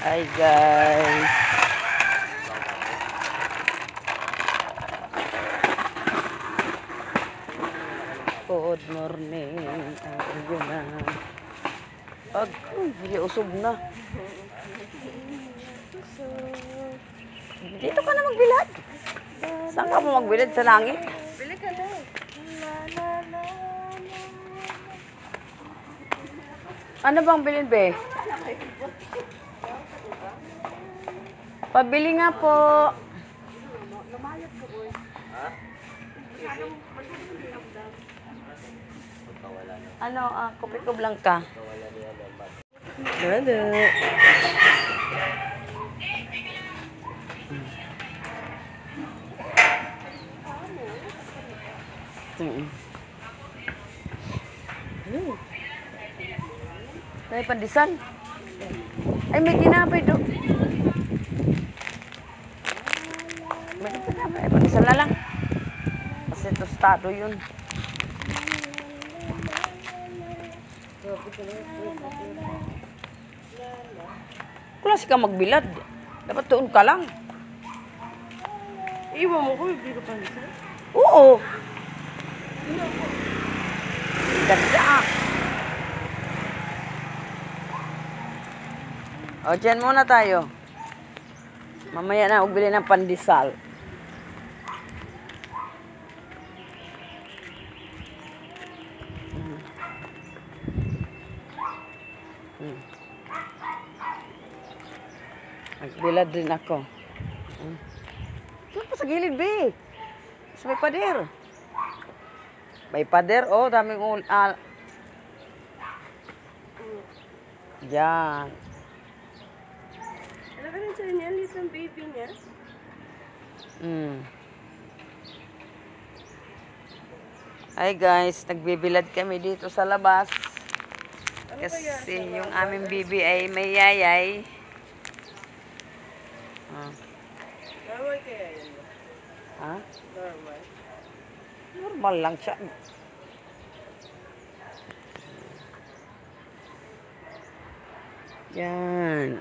Hi guys. Good morning. Ayun na. Usog na. Dito ka na magbilad. Saan ka mo magbilad? Sa langit? Bili ka na. Ano bang bilhin, be? Pabili nga po. Ano, kopi ko blanca. Ano? May pandesal. Ay, may tinapay do. May tinapay. Ay, pandesal na lang. Kasi tostado yun. Klase ka magbilad. Dapat tuon ka lang. Iwan mo ko, hindi ko pandesal. Oo. Ganda ah. O, dyan muna tayo. Mamaya na, bili ng pandesal. Magbilad din ako. Doon pa sa gilid, be. Sa may pader. May pader, oh, daming Yan. Alam ka rin sa'yo niya, little baby niya. Hi guys, nagbibilad kami dito sa labas. Kasi yung aming bibi ay may yayay. Normal kaya yun? Ha? Normal. Normal lang siya. Yan.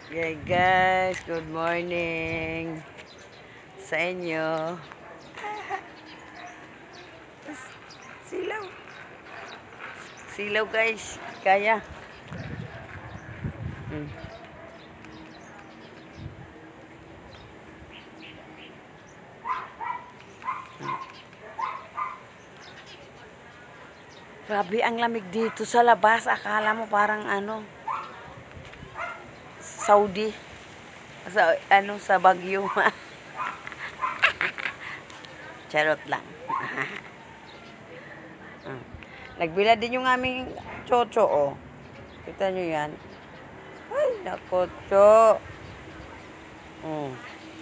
Okay guys, good morning sa inyo. Silaw. Silaw guys, kaya. Grabe ang lamig dito sa labas. Akala mo parang ano, Saudi. Sa Baguio. Charot lang. Nagbilad din yung aming chocho, oh. Kita nyo yan. Ay, nako, cho.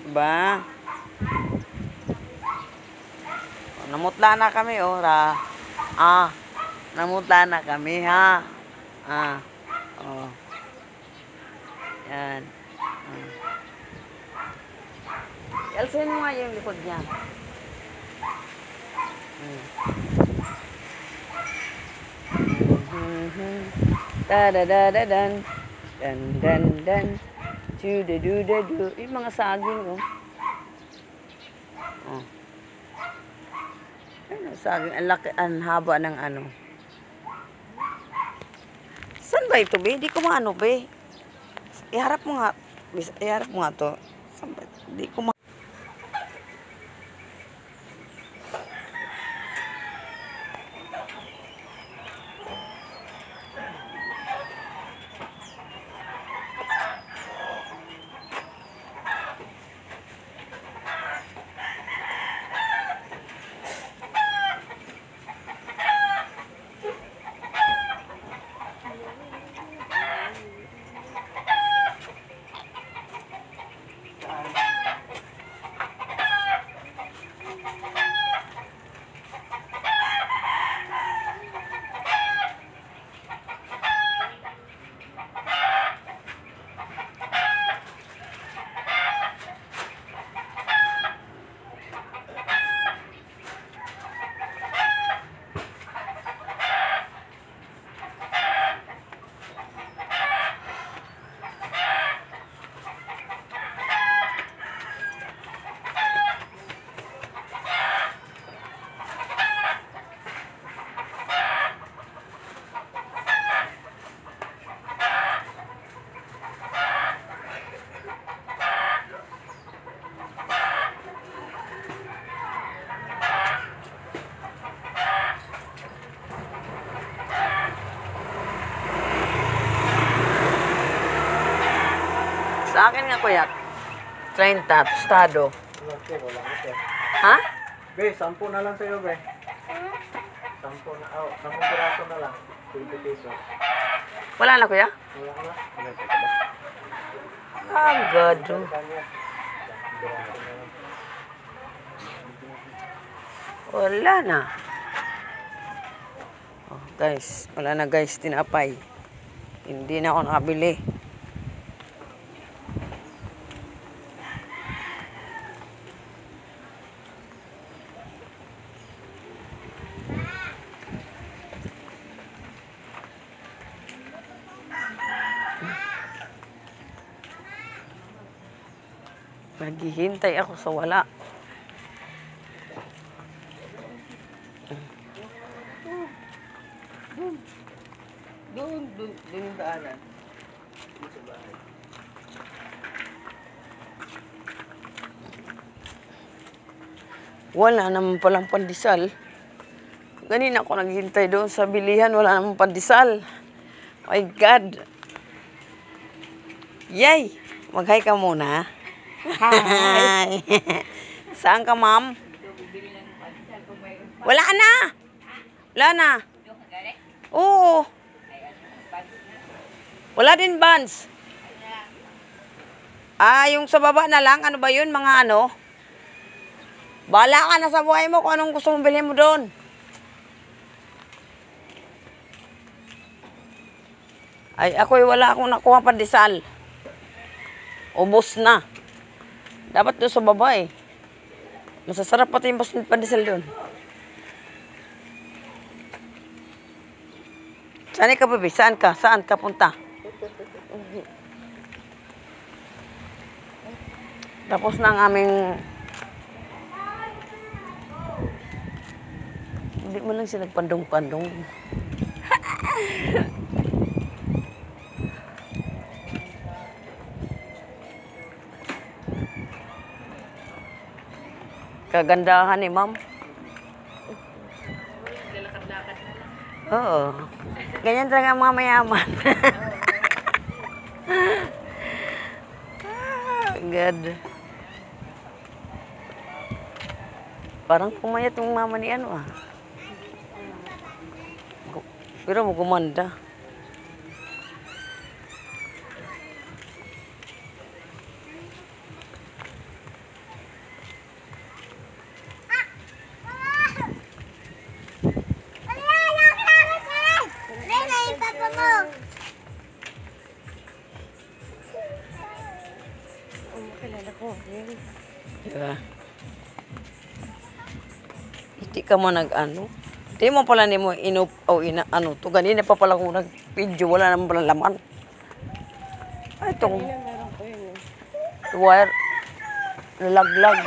Diba? Namutla na kami, oh. Namutla na kami, ha? Oh. Yan. Elsin mo nga yung likod niya. Da-da-da-da-dan. Dan-dan-dan. Du-da-du-da-du. Yung mga saging, oh. Ano, saging. Ang laki, ang haba ng ano. Saan ba ito, be? Di ko maano, be. Iharap mo nga. Iharap mo nga to. Saan ba? Di ko maano. Akin nga kuya. 30, tostado. Wala na sir. Ha? Be, 10 na lang sa'yo, be. 10 na, 10 piraso na lang. 20 pesos. Wala na kuya? Wala na. Ano ito ba? Ah, gado. Kanya. Wala na. Oh, guys, wala na guys, tinapay. Hindi na ako nakabili. Naghihintay ako sa wala. Doon yung daanan. Doon sa bahay. Wala naman palang pandesal. Ganina ako naghihintay doon sa bilihan, wala naman pandesal. My God. Yay! Mag-hi ka muna. Hi! Saan ka, ma'am? Wala na! Wala na. Oo. Wala din buns. Ah, yung sa baba na lang. Ano ba yun? Mga ano? Bahala ka na sa buhay mo kung anong gusto mong bilhin mo doon. Ay, wala akong nakuha pandesal. Ubos na. Dapat doon sa baba eh. Masasarap pati yung pandesal doon. Saan ka, baby? Saan ka? Saan ka punta? Tapos na ang aming... Hindi mo lang siya nagpandong-pandong. Kagandahan ni ma'am. Lalakad-lakad na lang. Oo. Ganyan talaga ang mga mayaman. God. Parang pumayat yung mama ni ano ah. Pero mo gumanda. Kilala ko. Diba? Hindi ka mo nag-ano. Hindi mo pala ni mo ano to. Ganina pa pala kung nag-video. Wala naman pala laman. Ay, itong Meron ko yun. wire. Nalaglag.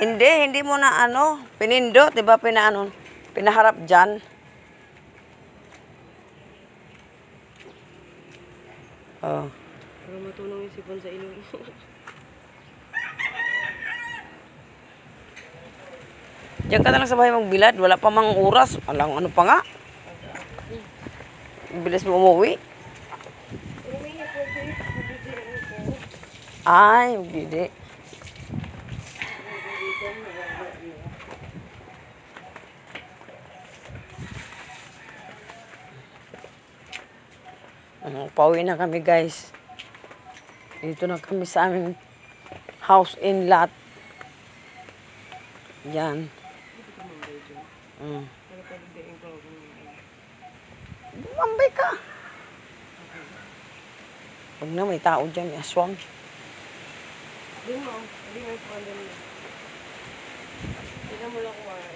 Hindi mo na ano. Pinindot, diba? Pinaharap dyan. Oh. Para matulong yung sipon sa ilong. Diyan ka na lang sa bahay magbilad. Wala pa mang oras. Alang ano pa nga. Bilis mo umuwi. Ay, hindi. Pauwi na kami guys. Dito na kami sa aming house in lot. Yan. Bumambay ka. Huwag na, may tao dyan. May aswang. Hindi mo. Hindi mo yung pandem na. Tignan mo lang kung